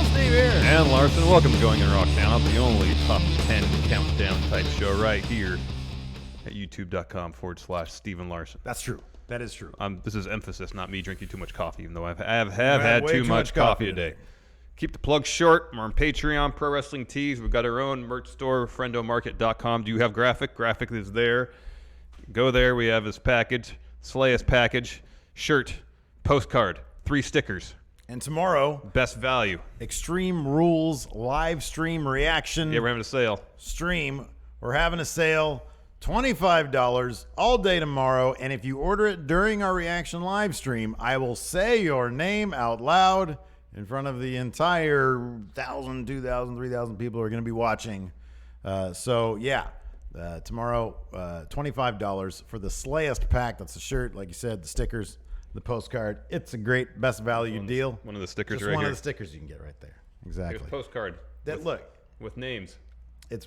Steve here. And Larson, welcome to Going in Rock Down, the only top 10 countdown type show right here at youtube.com/Steven Larson. That's true. That is true. This is emphasis, not me drinking too much coffee, even though I have had too much coffee today. Keep the plug short. We're on Patreon, Pro Wrestling Tees. We've got our own merch store, friendomarket.com. Do you have Graphic? Graphic is there. Go there. We have this package, Slayus package, shirt, postcard, 3 stickers. And tomorrow, best value. Extreme Rules live stream reaction. Yeah, we're having a sale. Stream. We're having a sale. $25 all day tomorrow. And if you order it during our reaction live stream, I will say your name out loud in front of the entire 1,000, 2,000, 3,000 people who are going to be watching. Tomorrow, $25 for the Slayest pack. That's the shirt, like you said, the stickers, the postcard. It's a great best value deal. One of the stickers Just right one here. of the stickers you can get right there. Exactly. Here's a postcard. Look. With names.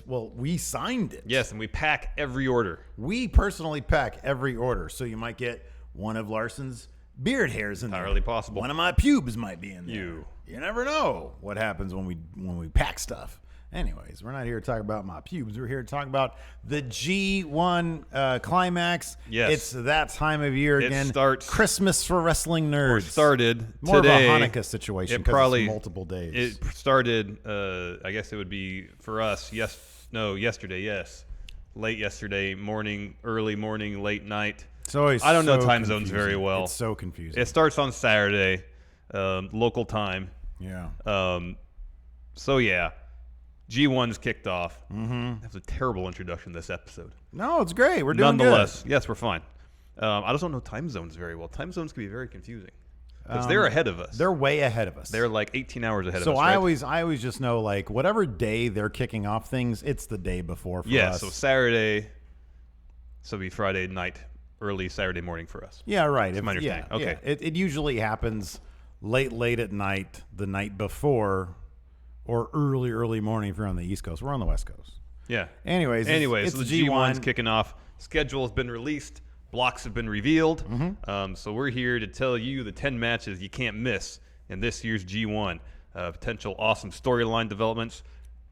We signed it. Yes, and we pack every order. We personally pack every order. So you might get one of Larson's beard hairs in there. Entirely possible. One of my pubes might be in there. You never know what happens when we pack stuff. Anyways, we're not here to talk about my pubes. We're here to talk about the G1 Climax. Yes. It's that time of year again. It starts. Christmas for wrestling nerds. It started More today. of a Hanukkah situation because it's multiple days. It started, I guess it would be for us, yesterday, yes. Late yesterday, morning, early morning, late night. It's always I don't know time confusing. zones very well. It's so confusing. It starts on Saturday, local time. Yeah. G1's kicked off. Mm-hmm. That was a terrible introduction to this episode. No, it's great. We're doing Nonetheless, good. yes, we're fine. I just don't know time zones very well. Time zones can be very confusing because they're ahead of us. They're way ahead of us. They're like 18 hours ahead of So us. I right? always just know, like, whatever day they're kicking off things, it's the day before for us. So Saturday, so it'll be Friday night, early Saturday morning for us. Yeah, right. That's my understanding. Okay. Yeah. It usually happens late at night, the night before, or early morning if you're on the East Coast. We're on the West Coast. Yeah. Anyways, so the G1's kicking off. Schedule has been released. Blocks have been revealed. Mm-hmm. So we're here to tell you the 10 matches you can't miss in this year's G1. Potential awesome storyline developments,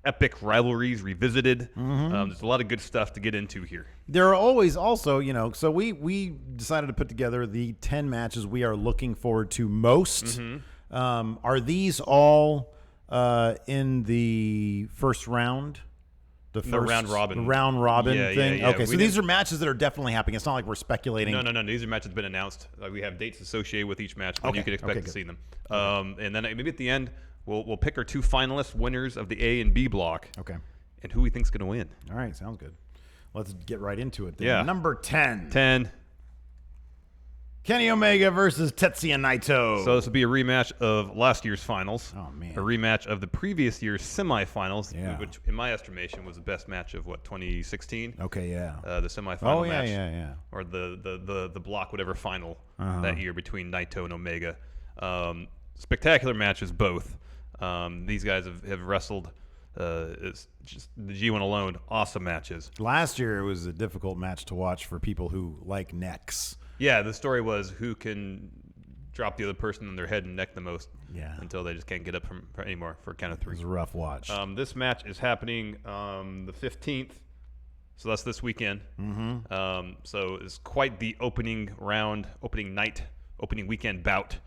epic rivalries revisited. There's a lot of good stuff to get into here. There are always also, so we decided to put together the 10 matches we are looking forward to most. Mm-hmm. Are these all in the first round? The round robin. The round robin thing? Yeah. Okay, so these are matches that are definitely happening. It's not like we're speculating. No. These are matches that have been announced. We have dates associated with each match, but you could expect to see them. And then maybe at the end, we'll pick our 2 finalists, winners of the A and B block. Okay. And who we think's going to win. All right, sounds good. Let's get right into it then. Yeah. Number 10. 10. Kenny Omega versus Tetsuya Naito. So this will be a rematch of last year's finals. Oh, man. A rematch of the previous year's semifinals, Yeah. which in my estimation was the best match of 2016. Okay, yeah. The semifinal match. Yeah. Or the block whatever final that year between Naito and Omega. Spectacular matches both. These guys have wrestled. It's just the G1 alone, awesome matches. Last year it was a difficult match to watch for people who like necks. Yeah, the story was who can drop the other person on their head and neck the most. Yeah. Until they just can't get up from anymore for a count of 3. It was a rough watch. This match is happening the 15th, so that's this weekend. Mm-hmm. So it's quite the opening weekend bout,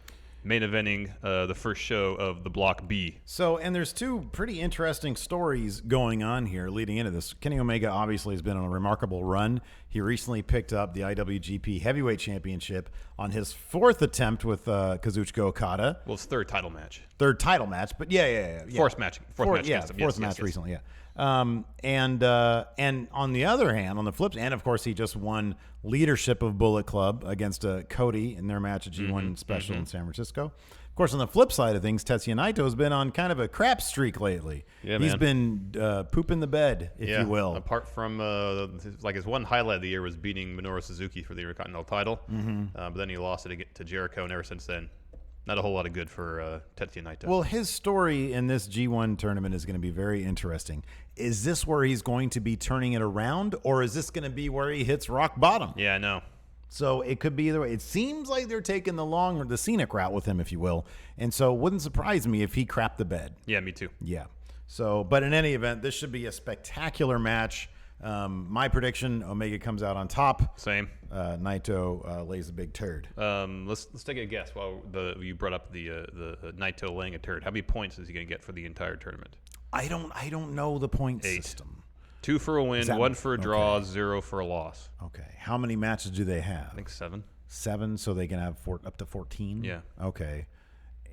main eventing the first show of the Block B. So, and there's 2 pretty interesting stories going on here leading into this. Kenny Omega obviously has been on a remarkable run. He recently picked up the IWGP Heavyweight Championship on his 4th attempt with Kazuchika Okada. Well, it's third title match. Third title match, but yeah. Fourth match. Fourth match recently, yeah. And on the other hand, on the flip, and of course he just won leadership of Bullet Club against Cody in their match at G1 Special in San Francisco. Of course, on the flip side of things, Tetsuya Naito has been on kind of a crap streak lately. Yeah, He's been pooping the bed, if you will. Apart from his one highlight of the year was beating Minoru Suzuki for the Intercontinental title, but then he lost it to Jericho, and ever since then, not a whole lot of good for Tetsuya Naito. Well, his story in this G1 tournament is going to be very interesting. Is this where he's going to be turning it around, or is this going to be where he hits rock bottom? Yeah, I know. So it could be either way. It seems like they're taking the scenic route with him, if you will. And so it wouldn't surprise me if he crapped the bed. Yeah, me too. Yeah. So, but in any event, this should be a spectacular match. My prediction: Omega comes out on top. Same. Naito lays a big turd. Let's take a guess. While you brought up the Naito laying a turd, how many points is he going to get for the entire tournament? I don't know the point system. 2 for a win, 1 for a draw, 0 for a loss. Okay. How many matches do they have? I think 7. 7, so they can have up to 14? Yeah. Okay.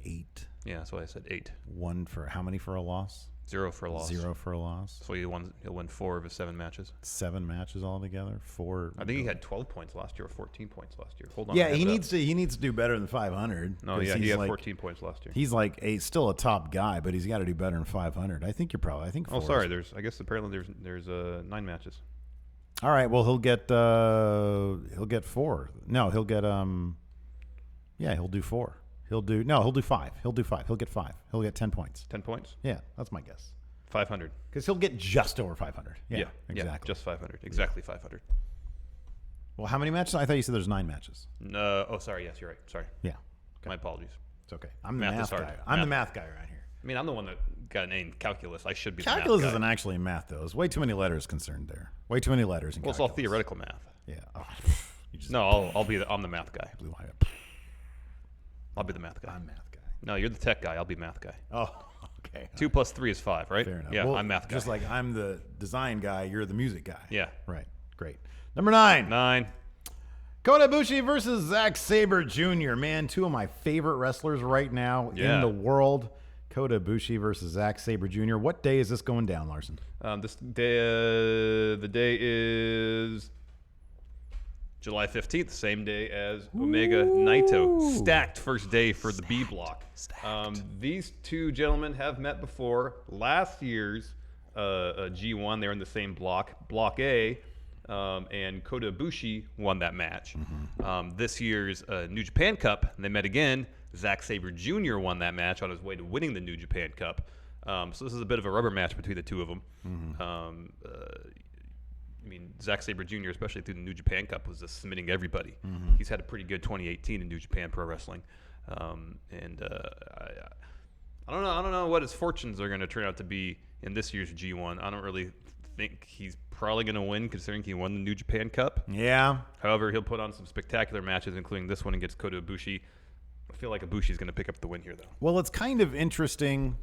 8. Yeah, that's why I said 8. 1 for, how many for a loss? 0 for a loss. 0 for a loss. So he'll win 4 of his 7 matches. 7 matches altogether? 4. I think he had 12 points last year or 14 points last year. Hold on. Yeah, he needs to do better than 500. No, yeah, he had 14 points last year. He's like still a top guy, but he's got to do better than 500. I think 4. Oh, sorry. Apparently there's 9 matches. All right. Well, he'll get 4. No, he'll get he'll do 4. He'll do 5. He'll do 5. He'll get 5. He'll get 10 points. 10 points? Yeah, that's my guess. 500. Because he'll get just over 500. Yeah, exactly. Yeah, just 500. Exactly 500. Well, how many matches? I thought you said there's 9 matches. Oh, sorry. Yes, you're right. Sorry. Yeah. Okay. My apologies. It's okay. I'm the math guy. The math guy right here. I mean, I'm the one that got named calculus. I should be calculus the math guy. Isn't actually math, though. There's way too many letters concerned there. Way too many letters in calculus. Well, it's all theoretical math. Yeah. Oh, I'm the math guy. Blew my up. I'll be the math guy. I'm math guy. No, you're the tech guy. I'll be math guy. Oh, okay. 2 plus 3 is 5, right? Fair enough. Yeah, well, I'm math guy. Just like I'm the design guy, you're the music guy. Yeah. Right. Great. Number 9. 9. Kota Ibushi versus Zack Sabre Jr. Man, 2 of my favorite wrestlers right now in the world. Kota Ibushi versus Zack Sabre Jr. What day is this going down, Larson? This day, the day is July 15th, same day as Omega Naito. Stacked first day for the B block. These 2 gentlemen have met before. Last year's G1, they were in the same block, Block A, and Kota Ibushi won that match. This year's New Japan Cup, they met again. Zack Sabre Jr. won that match on his way to winning the New Japan Cup. So this is a bit of a rubber match between the 2 of them. I mean, Zack Sabre Jr., especially through the New Japan Cup, was just submitting everybody. He's had a pretty good 2018 in New Japan Pro Wrestling, I don't know what his fortunes are going to turn out to be in this year's G1. I don't really think he's probably going to win, considering he won the New Japan Cup. Yeah. However, he'll put on some spectacular matches, including this one against Kota Ibushi. I feel like Ibushi's going to pick up the win here, though. Well, it's kind of interesting.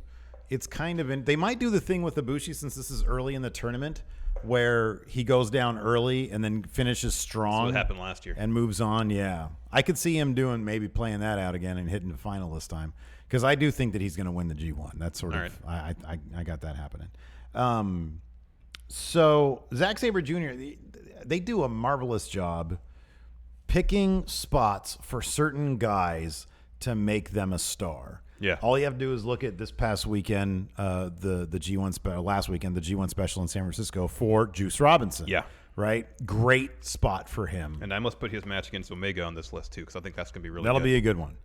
They might do the thing with Ibushi, since this is early in the tournament, where he goes down early and then finishes strong. That's what happened last year. And moves on, yeah. I could see him maybe playing that out again and hitting the final this time, because I do think that he's going to win the G1. That's sort of, right. I got that happening. So Zack Sabre Jr., they do a marvelous job picking spots for certain guys to make them a star. Yeah. All you have to do is look at this past weekend, the G1 last weekend, the G1 special in San Francisco for Juice Robinson. Yeah. Right? Great spot for him. And I must put his match against Omega on this list, too, because I think that's going to be really That'll good. be a good one.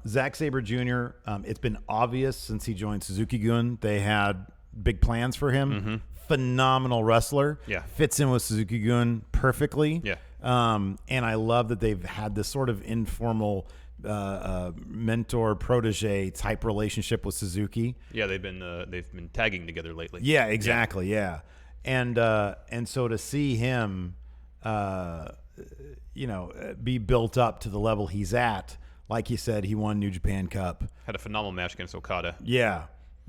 Zack Sabre Jr., it's been obvious since he joined Suzuki-gun, they had big plans for him. Phenomenal wrestler. Yeah. Fits in with Suzuki-gun perfectly. Yeah. And I love that they've had this sort of informal mentor protege type relationship with Suzuki. Yeah, they've been tagging together lately. Yeah, exactly. Yeah. And so to see him be built up to the level he's at, like you said, he won New Japan Cup. Had a phenomenal match against Okada. Yeah.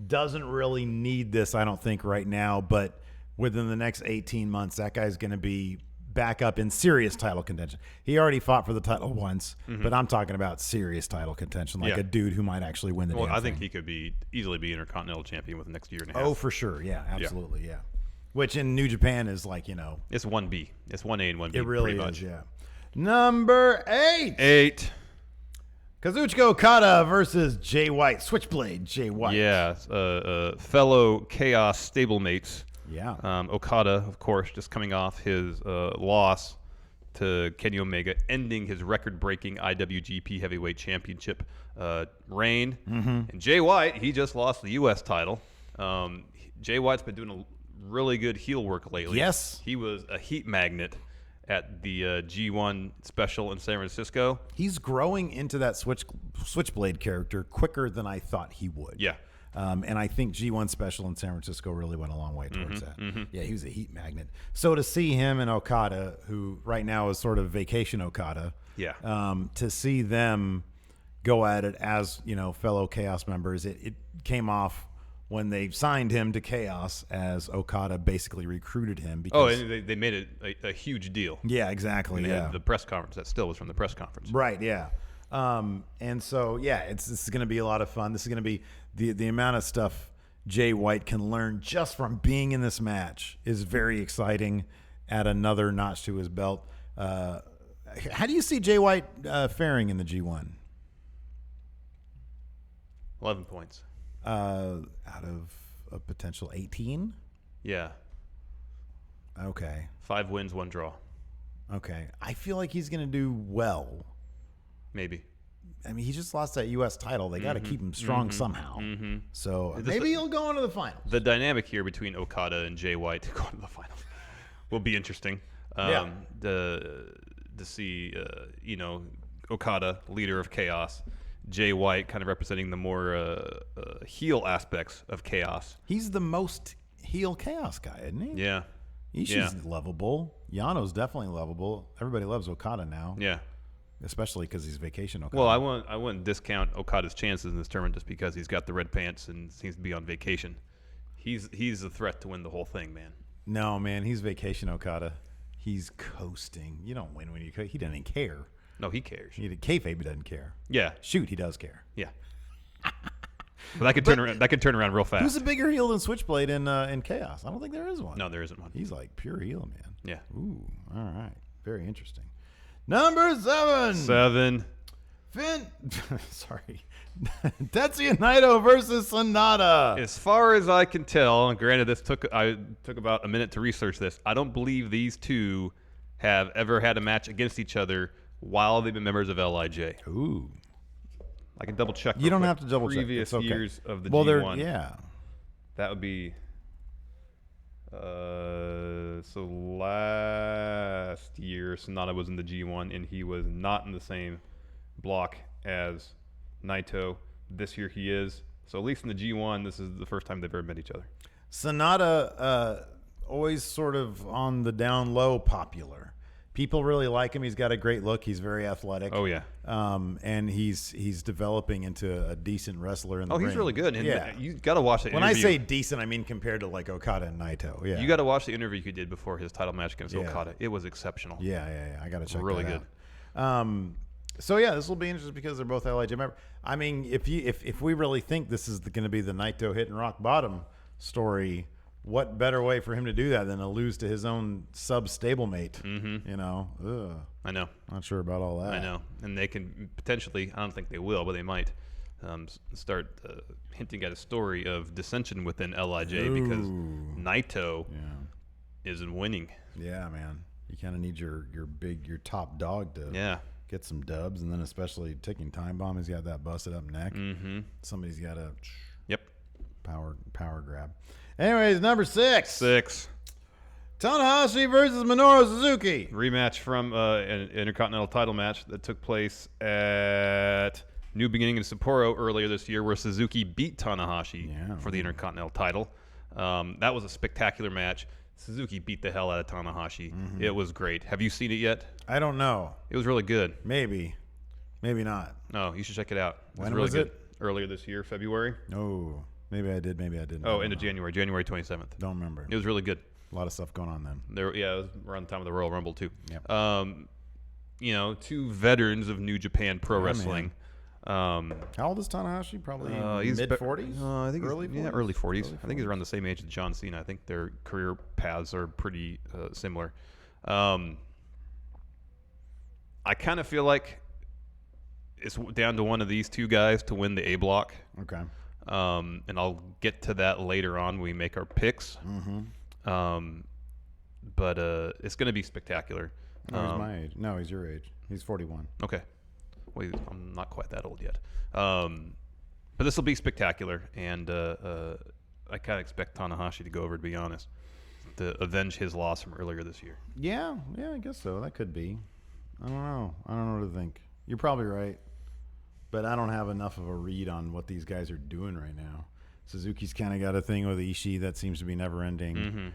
Doesn't really need this, I don't think, right now, but within the next 18 months, that guy's going to be back up in serious title contention. He already fought for the title once, but I'm talking about serious title contention, like a dude who might actually win the damn I think thing. he could easily be Intercontinental Champion within the next year and a half. Oh, for sure. Yeah, absolutely. Yeah. Which in New Japan is like, It's 1B. It's 1A and 1B. It really pretty is, much. yeah. Number 8. 8. Kazuchika Okada versus Jay White. Switchblade Jay White. Yeah. Fellow Chaos stablemates. Yeah. Okada, of course, just coming off his loss to Kenny Omega, ending his record-breaking IWGP Heavyweight Championship reign. And Jay White, he just lost the U.S. title. Jay White's been doing a really good heel work lately. Yes. He was a heat magnet, at the G1 special in San Francisco. He's growing into that Switchblade character quicker than I thought he would. Yeah. And I think G1 special in San Francisco really went a long way towards that. Yeah, he was a heat magnet. So to see him and Okada, who right now is sort of vacation Okada, to see them go at it as, fellow Chaos members, it came off when they signed him to Chaos as Okada basically recruited him. Because, and they made it a huge deal. Yeah, exactly. They had the press conference. That still was from the press conference. Right, yeah. And so, this is going to be a lot of fun. This is going to be the amount of stuff Jay White can learn just from being in this match is very exciting. Add another notch to his belt. How do you see Jay White faring in the G1? 11 points. Out of a potential 18? Yeah. Okay. 5 wins, 1 draw. Okay. I feel like he's going to do well. Maybe. I mean, he just lost that U.S. title. They got to keep him strong somehow. So maybe he'll go into the finals. The dynamic here between Okada and Jay White going to the finals will be interesting. To see, Okada, leader of Chaos, Jay White kind of representing the more heel aspects of Chaos. He's the most heel Chaos guy, isn't he? Yeah. Ishii's lovable. Yano's definitely lovable. Everybody loves Okada now. Yeah. Especially because he's vacation Okada. Well, I wouldn't discount Okada's chances in this tournament just because he's got the red pants and seems to be on vacation. He's a threat to win the whole thing, man. No, man, he's vacation Okada. He's coasting. You don't win when you coast. He doesn't care. No, he cares. Kayfabe doesn't care. Yeah. Shoot, he does care. Yeah. But that could turn around real fast. Who's a bigger heel than Switchblade in Chaos? I don't think there is one. No, there isn't one. He's like pure heel, man. Yeah. Ooh, all right. Very interesting. Number 7. Sorry. Tetsuya Naito versus Sanada. As far as I can tell, and granted I took about a minute to research this, I don't believe these two have ever had a match against each other while they've been members of LIJ. Ooh. I can double check. You don't have to double check. Previous okay. years of the G1. Yeah. That would be so last year Sanada was in the G1 and he was not in the same block as Naito. This year he is. So at least in the G1, this is the first time they've ever met each other. Sanada always sort of on the down low popular. People really like him. He's got a great look. He's very athletic. Oh, yeah. And he's developing into a decent wrestler in the ring. He's really good. And yeah. You got to watch the interview. When I say decent, I mean compared to like Okada and Naito. Yeah. You got to watch the interview he did before his title match against Okada. It was exceptional. Yeah. I got to check really that good. Out. So yeah, this will be interesting because they're both LIJ members. I mean, if we really think this is going to be the Naito hitting rock bottom story, what better way for him to do that than to lose to his own sub stablemate? I know. Not sure about all that. I know. And they can potentially, I don't think they will, but they might start hinting at a story of dissension within LIJ because Naito isn't winning. Yeah, man. You kind of need your top dog to get some dubs, and then especially ticking time bomb. He's got that busted up neck. Somebody's got to power grab. Anyways, number 6. Tanahashi versus Minoru Suzuki. Rematch from an Intercontinental title match that took place at New Beginning in Sapporo earlier this year where Suzuki beat Tanahashi for the Intercontinental title. That was a spectacular match. Suzuki beat the hell out of Tanahashi. It was great. Have you seen it yet? I don't know. It was really good. Maybe not. No, you should check it out. When was it? Earlier this year, February. Oh, maybe I did. Maybe I didn't. Oh, end of January 27th. Don't remember. It was really good. A lot of stuff going on then. It was around the time of the Royal Rumble too. Yep. Two veterans of New Japan Pro Wrestling. How old is Tanahashi? Probably mid-40s? I think early 40s? Yeah, early 40s. I think he's around the same age as John Cena. I think their career paths are pretty similar. I kind of feel like it's down to one of these two guys to win the A block. Okay. And I'll get to that later on when we make our picks. But it's going to be spectacular. No, he's my age. No, he's your age. He's 41. Okay. Well, I'm not quite that old yet. But this will be spectacular, and I kind of expect Tanahashi to go over, to be honest. to avenge his loss from earlier this year. Yeah, I guess so. That could be. I don't know what to think. You're probably right, but I don't have enough of a read on what these guys are doing right now. Suzuki's kind of got a thing with Ishii that seems to be never ending.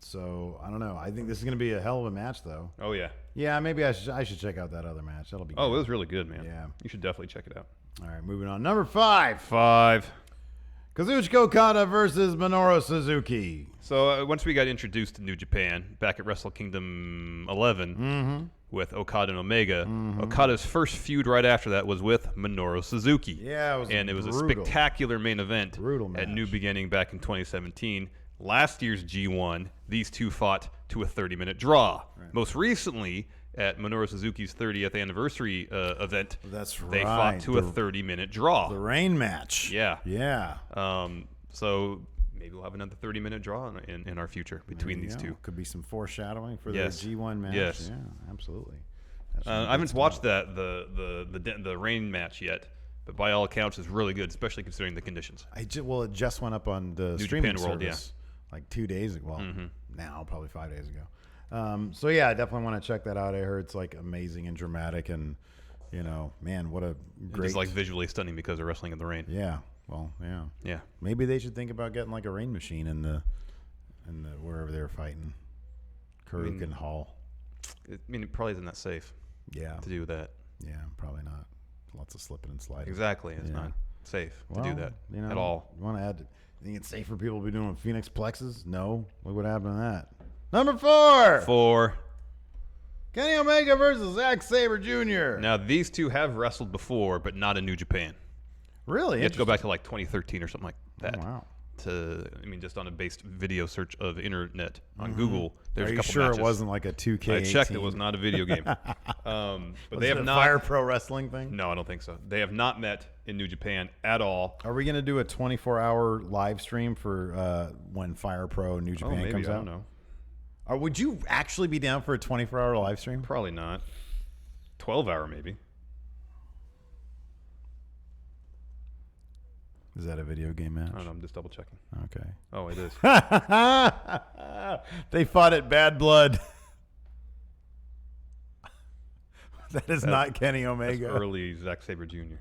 So I don't know. I think this is going to be a hell of a match, though. Oh yeah. Yeah, maybe I should check out that other match. That'll be. Oh, good. it was really good, man. Yeah. You should definitely check it out. All right, moving on. Number 5. Kazuchika Okada versus Minoru Suzuki. So once we got introduced to New Japan back at Wrestle Kingdom 11 with Okada and Omega, Okada's first feud right after that was with Minoru Suzuki. Yeah, it was a spectacular main event match. at New Beginning back in 2017. Last year's G1, these two fought to a 30-minute draw. Right. Most recently, at Minoru Suzuki's 30th anniversary event, they fought to a 30-minute draw. The rain match. Yeah. Yeah. So maybe we'll have another 30-minute draw in our future between these two. Could be some foreshadowing for their G1 match. Yes. Yeah, absolutely. I haven't watched the rain match yet, but by all accounts, it's really good, especially considering the conditions. It just went up on the New streaming Japan World, service like 2 days ago. Well, now probably 5 days ago. So yeah, I definitely want to check that out. I heard it's like amazing and dramatic, and man, what a great. It's like visually stunning because they're wrestling in the rain. Yeah. Well, yeah. Yeah. Maybe they should think about getting like a rain machine in the wherever they're fighting, Kurukan Hall. It probably isn't that safe. Yeah. To do that. Yeah, probably not. Lots of slipping and sliding. Exactly. It's not safe to do that at all. You want to add? You think it's safe for people to be doing Phoenix Plexus? No. Look what happened to that. Number 4. Kenny Omega versus Zack Sabre Jr. Now, these two have wrestled before, but not in New Japan. Really? You have to go back to like 2013 or something like that. Oh, wow. Just on a based video search of internet on Google, there's a couple sure matches. It wasn't like a 2K18? I checked. It was not a video game. But they have not. Fire Pro Wrestling thing? No, I don't think so. They have not met in New Japan at all. Are we going to do a 24-hour live stream for when Fire Pro New Japan comes out? I don't know. Or would you actually be down for a 24-hour live stream? Probably not. 12-hour maybe. Is that a video game match? I don't know. I'm just double checking. Okay. Oh, it is. They fought at Bad Blood. That is not Kenny Omega. That's early Zack Sabre Jr.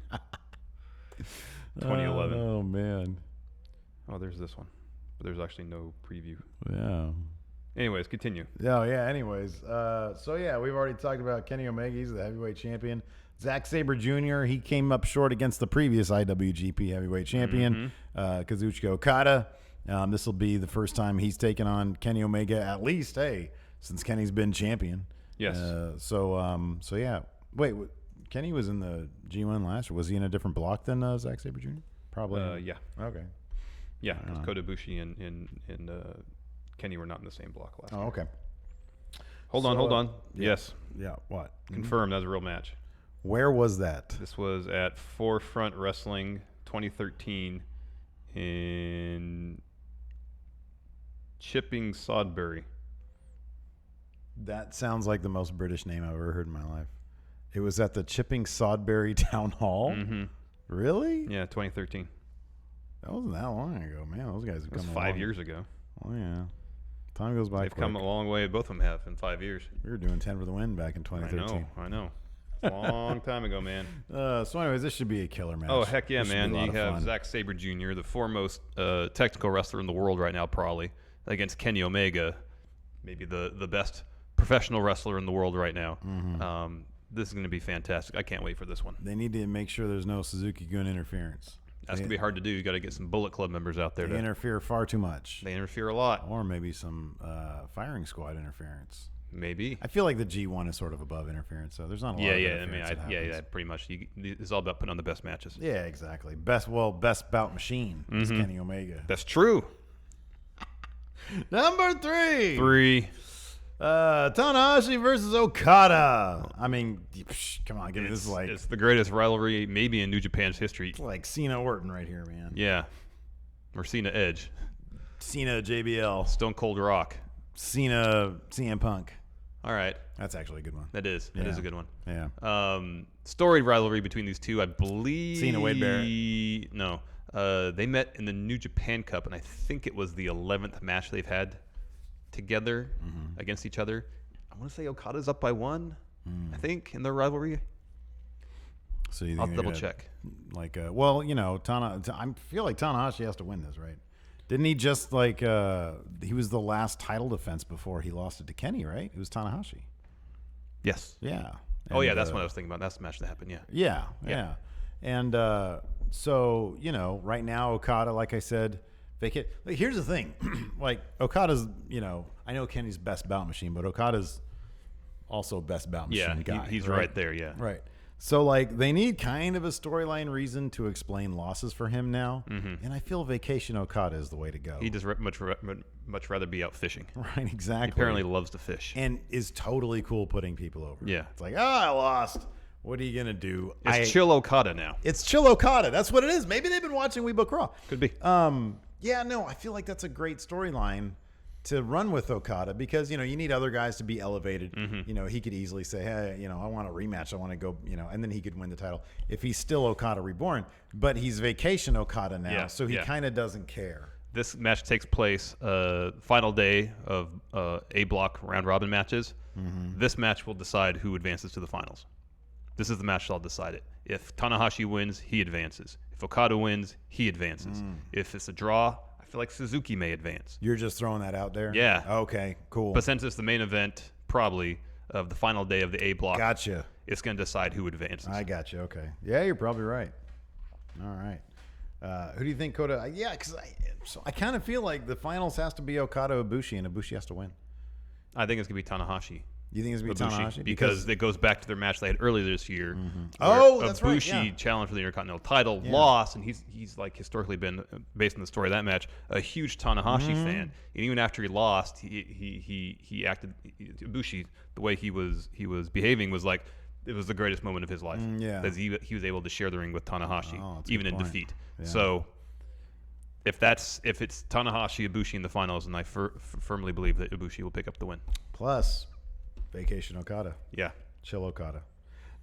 2011. Oh, man. Oh, there's this one. But there's actually no preview. Yeah. Anyways, continue. Oh, yeah. Anyways. So, yeah, we've already talked about Kenny Omega. He's the heavyweight champion. Zack Sabre Jr., he came up short against the previous IWGP heavyweight champion, Kazuchika Okada. This will be the first time he's taken on Kenny Omega, at least, since Kenny's been champion. Yes. So yeah. Wait, Kenny was in the G1 last year. Was he in a different block than Zack Sabre Jr.? Probably. Yeah. Okay. Yeah, because Kota Ibushi and Kenny were not in the same block last year. Oh, okay. Hold on. Yeah. Yes. Yeah, what? Confirmed. That was a real match. Where was that? This was at Forefront Wrestling 2013 in Chipping Sodbury. That sounds like the most British name I've ever heard in my life. It was at the Chipping Sodbury Town Hall? Mm-hmm. Really? Yeah, 2013. That wasn't that long ago, man. Those guys have come 5 years ago. Oh, yeah. Time goes by They've quick. come a long way. Both of them have in 5 years. We were doing 10 for the win back in 2013. I know. A long time ago, man. So anyways, this should be a killer match. Oh, heck yeah, man. You have fun. Zack Sabre Jr., the foremost technical wrestler in the world right now, probably, against Kenny Omega, maybe the best professional wrestler in the world right now. Mm-hmm. This is going to be fantastic. I can't wait for this one. They need to make sure there's no Suzuki-gun interference. That's going to be hard to do. You got to get some Bullet Club members out there. They interfere far too much. They interfere a lot. Or maybe some firing squad interference. Maybe. I feel like the G1 is sort of above interference, so there's not a lot of interference. Yeah, pretty much. It's all about putting on the best matches. Yeah, exactly. Best bout machine is Kenny Omega. That's true. Number 3. 3. Tanahashi versus Okada. I mean, come on, give me this. It's the greatest rivalry maybe in New Japan's history. It's like Cena Orton right here, man. Yeah. Or Cena Edge. Cena JBL. Stone Cold Rock. Cena CM Punk. All right. That's actually a good one. That is. That is a good one. Yeah. Storied rivalry between these two, I believe. Cena Wade Barrett. No. They met in the New Japan Cup, and I think it was the 11th match they've had together against each other. I want to say Okada's up by 1, I think, in their rivalry. So you think I'll double check. Like, well, you know, I feel like Tanahashi has to win this, right? Didn't he just like he was the last title defense before he lost it to Kenny, right? It was Tanahashi. Yes. Yeah. Oh yeah, that's what I was thinking about. That's the match that happened. Yeah. And so, you know, right now Okada, like I said, here's the thing. Like Okada's, you know, I know Kenny's best bout machine, but Okada's also best bout machine guy. He's right there, yeah. Right. So like they need kind of a storyline reason to explain losses for him now. And I feel Vacation Okada is the way to go. He just much rather be out fishing. Right, exactly. He apparently loves to fish. And is totally cool putting people over. Yeah. It's like, I lost. What are you going to do? It's Chill Okada now. It's Chill Okada. That's what it is. Maybe they've been watching We Book Raw. Could be. Yeah, no, I feel like that's a great storyline to run with Okada because, you know, you need other guys to be elevated. You know, he could easily say, hey, you know, I want a rematch. I want to go, you know, and then he could win the title if he's still Okada Reborn. But he's Vacation Okada now, so he kind of doesn't care. This match takes place final day of A block round robin matches. This match will decide who advances to the finals. This is the match that'll decide it. If Tanahashi wins, he advances. If Okada wins, he advances. If it's a draw, I feel like Suzuki may advance. You're just throwing that out there? Yeah. Okay, cool. But since it's the main event, probably, of the final day of the A block, gotcha. It's going to decide who advances. I got you. Okay. Yeah, you're probably right. All right. Who do you think Kota? Yeah, because I kind of feel like the finals has to be Okada Ibushi, and Ibushi has to win. I think it's going to be Tanahashi. You think it's going to be Tanahashi? Because it goes back to their match they had earlier this year. Oh, that's right. Ibushi challenged for the Intercontinental title, lost, and he's like historically been, based on the story of that match, a huge Tanahashi fan. And even after he lost, he acted, Ibushi, the way he was behaving was like it was the greatest moment of his life. Because he was able to share the ring with Tanahashi, even in defeat. Yeah. So if it's Tanahashi Ibushi in the finals, and I firmly believe that Ibushi will pick up the win. Plus Vacation Okada. Yeah. Chill Okada.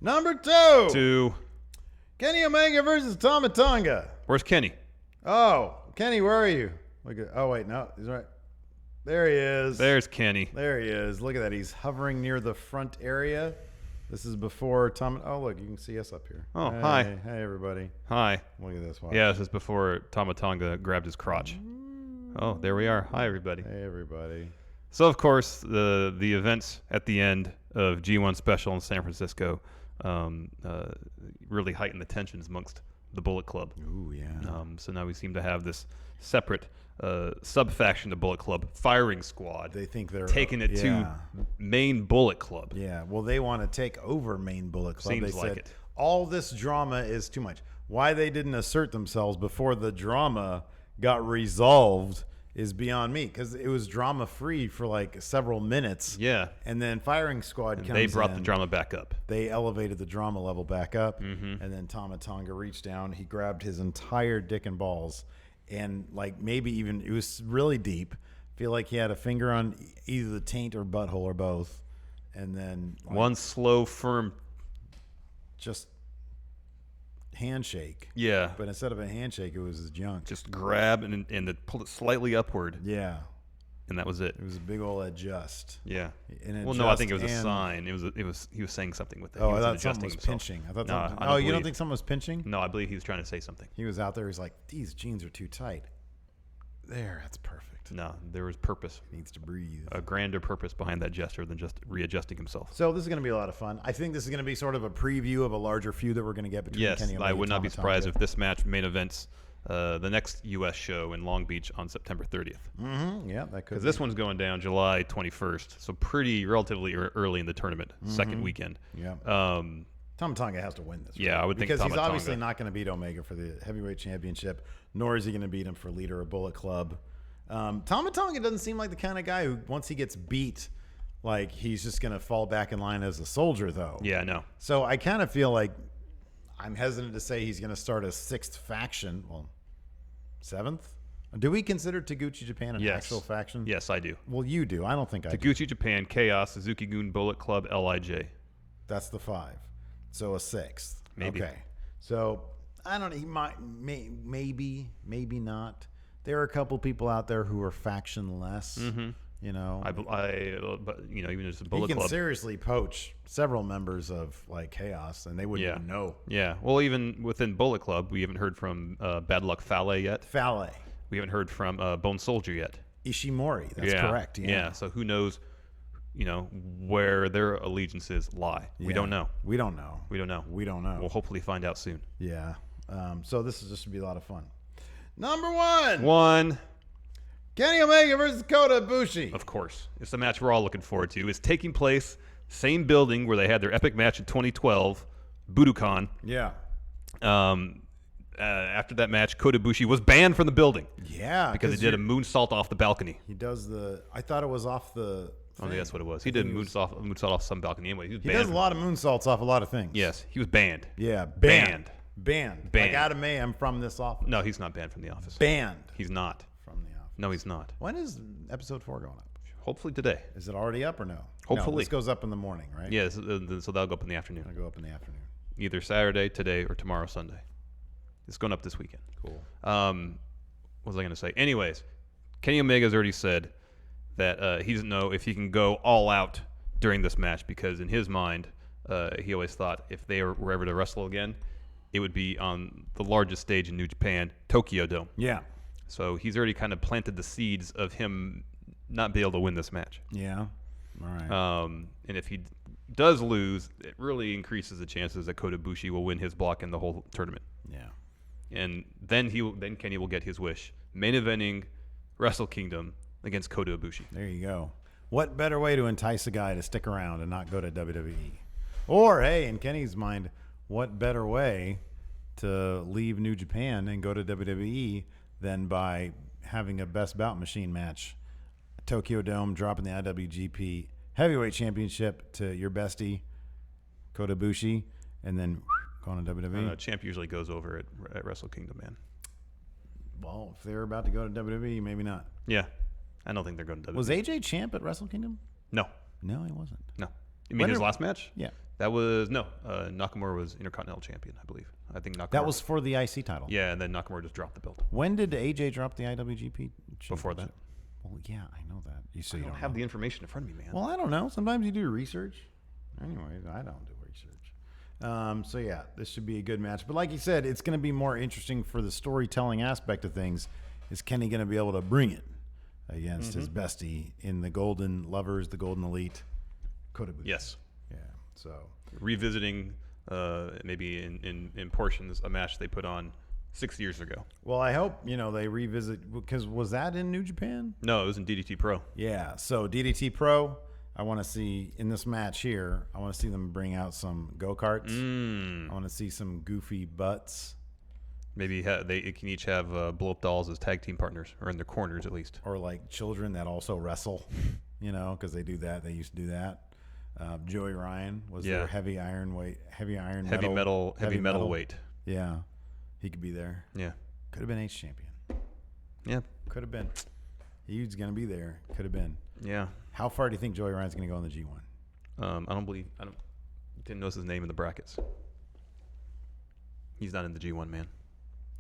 Number 2. 2. Kenny Omega versus Tama Tonga. Where's Kenny? Oh, Kenny, where are you? Oh, wait, no. He's right. There he is. There's Kenny. There he is. Look at that. He's hovering near the front area. This is before Tama. Oh, look, you can see us up here. Oh, hi. Hey, everybody. Hi. Look at this. Watch. Yeah, this is before Tama Tonga grabbed his crotch. Oh, there we are. Hi, everybody. Hey, everybody. So, of course, the events at the end of G1 Special in San Francisco really heightened the tensions amongst the Bullet Club. Ooh, yeah. So now we seem to have this separate sub-faction to Bullet Club, Firing Squad. They think they're taking it to main Bullet Club. Yeah, well, they want to take over main Bullet Club. Seems they like said, it. All this drama is too much. Why they didn't assert themselves before the drama got resolved is beyond me, because it was drama free for like several minutes. Yeah. And then Firing Squad comes in. They brought the drama back up. They elevated the drama level back up. And then Tama Tonga reached down. He grabbed his entire dick and balls. And like maybe even, it was really deep. I feel like he had a finger on either the taint or butthole or both. And then like, one slow, firm, just handshake. Yeah. But instead of a handshake, it was his junk. Just grab and pull it slightly upward. Yeah. And that was it. It was a big old adjust. Yeah. Well, no, I think it was a sign. He was saying something with it. Oh, I thought someone was pinching. I thought you don't think someone was pinching? No, I believe he was trying to say something. He was out there. He's like, these jeans are too tight. There, that's perfect. No, there was purpose. He needs to breathe. A grander purpose behind that gesture than just readjusting himself. So this is going to be a lot of fun. I think this is going to be sort of a preview of a larger feud that we're going to get between Kenny Omega. I would not be surprised if this match main events the next U.S. show in Long Beach on September 30th. Yeah, that could. Because this one's going down July 21st, so pretty relatively early in the tournament, second weekend. Yeah. Tama Tonga has to win this. Yeah, I would think because Tama he's obviously Tonga. not going to beat Omega for the heavyweight championship, nor is he going to beat him for leader of Bullet Club. Tama Tonga doesn't seem like the kind of guy who, once he gets beat, like he's just going to fall back in line as a soldier, though. Yeah, no. So I kind of feel like I'm hesitant to say he's going to start a sixth faction. Well, seventh? Do we consider Taguchi Japan an actual faction? Yes, I do. Well, you do. I don't think I do. Taguchi Japan, Chaos, Suzuki Gun, Bullet Club, LIJ. That's the 5. So a sixth. Maybe. Okay. So I don't know. He might, maybe not. There are a couple people out there who are factionless. But even just a Bullet He can Club. seriously poach several members of like Chaos, and they wouldn't even know. Yeah. Well, even within Bullet Club, we haven't heard from Bad Luck Fale yet. Fale. We haven't heard from Bone Soldier yet. Ishimori. That's correct. Yeah. So who knows, where their allegiances lie. Yeah. We don't know. We don't know. We'll hopefully find out soon. Yeah. So this is just to be a lot of fun. Number one. Kenny Omega versus Kota Ibushi. Of course. It's the match we're all looking forward to. It's taking place, same building where they had their epic match in 2012, Budokan. Yeah. After that match, Kota Ibushi was banned from the building. Yeah. Because he did a moonsault off the balcony. He does I thought it was off the thing. Oh, that's what it was. He did a moonsault off some balcony. Anyway, he does a lot of moonsaults off a lot of things. Yes. He was banned. Yeah. Banned. Like Adam May, I'm from this office. No, he's not banned from the office. Banned. He's not. From the office. No, he's not. When is episode 4 going up? Hopefully today. Is it already up or no? Hopefully. No, this goes up in the morning, right? Yeah, so that'll go up in the afternoon. It'll go up in the afternoon. Either Saturday, today, or tomorrow, Sunday. It's going up this weekend. Cool. What was I going to say? Anyways, Kenny Omega's already said that he doesn't know if he can go all out during this match because in his mind, he always thought if they were ever to wrestle again, it would be on the largest stage in New Japan, Tokyo Dome. Yeah. So he's already kind of planted the seeds of him not be able to win this match. Yeah. All right. And if he does lose, it really increases the chances that Kota Ibushi will win his block in the whole tournament. Yeah. And then Kenny will get his wish, main eventing Wrestle Kingdom against Kota Ibushi. There you go. What better way to entice a guy to stick around and not go to WWE? Or, hey, in Kenny's mind, what better way to leave New Japan and go to WWE than by having a best bout machine match? Tokyo Dome, dropping the IWGP Heavyweight Championship to your bestie, Kota Ibushi, and then going to WWE. Champ usually goes over at Wrestle Kingdom, man. Well, if they're about to go to WWE, maybe not. Yeah. I don't think they're going to WWE. Was AJ champ at Wrestle Kingdom? No. No, he wasn't. No. You mean his last match? Yeah. That was, no. Nakamura was Intercontinental Champion, I believe. I think Nakamura. That was for the IC title. Yeah, and then Nakamura just dropped the belt. When did AJ drop the IWGP? Before that. Well, yeah, I know that. You don't have the information in front of me, man. Well, I don't know. Sometimes you do research. Anyways, I don't do research. So, yeah, this should be a good match. But like you said, it's going to be more interesting for the storytelling aspect of things. Is Kenny going to be able to bring it against his bestie in the Golden Lovers, the Golden Elite, Kota Ibushi? Yes. Yeah, so. Revisiting, maybe in portions, a match they put on 6 years ago. Well, I hope, they revisit, because was that in New Japan? No, it was in DDT Pro. Yeah, so DDT Pro, I want to see, in this match here, I want to see them bring out some go-karts. I want to see some goofy butts. Maybe they can each have blow-up dolls as tag team partners, or in their corners at least. Or like children that also wrestle, because they do that. They used to do that. Joey Ryan was their heavy metal weight. Yeah, he could be there. Yeah, could have been H champion. Yeah, could have been. He's gonna be there. Could have been. Yeah. How far do you think Joey Ryan's gonna go in the G1? I didn't notice his name in the brackets. He's not in the G1, man.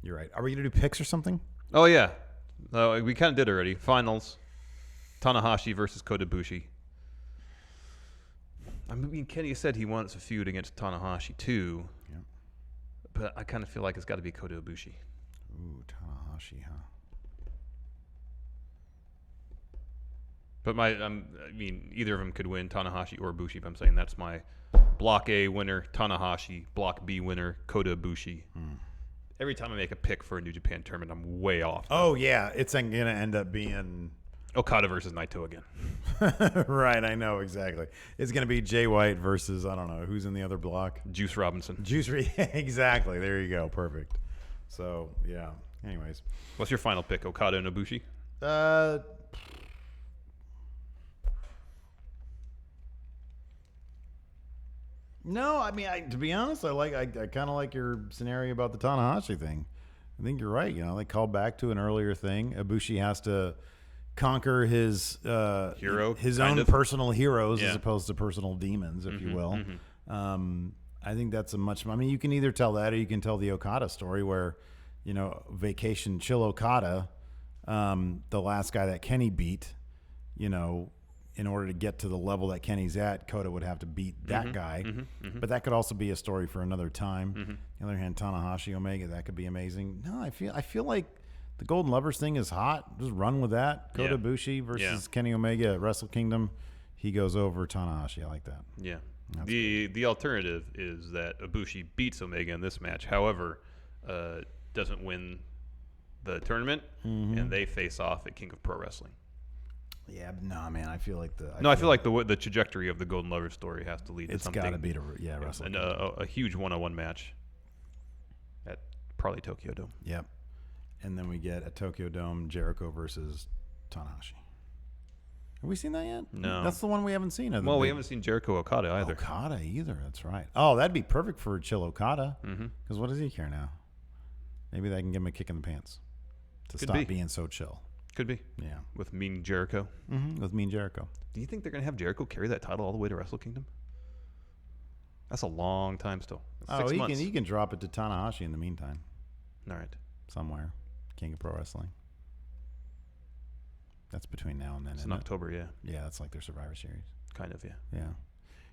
You're right. Are we gonna do picks or something? Oh yeah, we kind of did already. Finals: Tanahashi versus Kota Ibushi. I mean, Kenny said he wants a feud against Tanahashi too. Yeah. But I kind of feel like it's got to be Kota Ibushi. Ooh, Tanahashi, huh? But either of them could win, Tanahashi or Ibushi. But I'm saying that's my Block A winner, Tanahashi. Block B winner, Kota Ibushi. Every time I make a pick for a New Japan tournament, I'm way off. Oh yeah, it's going to end up being Okada versus Naito again. Right, I know exactly. It's going to be Jay White versus, I don't know, who's in the other block? Juice Robinson. Exactly. There you go. Perfect. So, yeah. Anyways. What's your final pick, Okada and Ibushi? No, I mean, to be honest, I kind of like your scenario about the Tanahashi thing. I think you're right. They called back to an earlier thing. Ibushi has to conquer his own personal heroes as opposed to personal demons, if you will. I think that's you can either tell that or you can tell the Okada story where, Vacation Chill Okada, the last guy that Kenny beat, in order to get to the level that Kenny's at, Kota would have to beat that guy. But that could also be a story for another time. On the other hand, Tanahashi Omega, that could be amazing. No, I feel like the Golden Lovers thing is hot. Just run with that. Kota Ibushi versus Kenny Omega at Wrestle Kingdom. He goes over Tanahashi. I like that. Yeah. The alternative is that Ibushi beats Omega in this match. However, doesn't win the tournament, and they face off at King of Pro Wrestling. Yeah, but no, man. I feel like the trajectory of the Golden Lovers story has to lead to something. It's got to be to Wrestle and a huge one-on-one match at probably Tokyo Dome. Yep. And then we get at Tokyo Dome Jericho versus Tanahashi. Have we seen that yet? No. That's the one we haven't seen. Well, we haven't seen Jericho Okada either. Okada either. That's right. Oh, that'd be perfect for Chill Okada. Because what does he care now? Maybe they can give him a kick in the pants to stop being so chill. Could be. Yeah. With Mean Jericho. With Mean Jericho. Do you think they're going to have Jericho carry that title all the way to Wrestle Kingdom? That's a long time still. That's 6 months. He can drop it to Tanahashi in the meantime. All right. Somewhere. King of Pro Wrestling. That's between now and then. It's in October, yeah. Yeah, that's like their Survivor Series. Kind of, yeah. Yeah.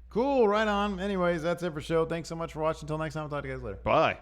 Cool. Right on. Anyways, that's it for the show. Thanks so much for watching. Until next time, I'll talk to you guys later. Bye.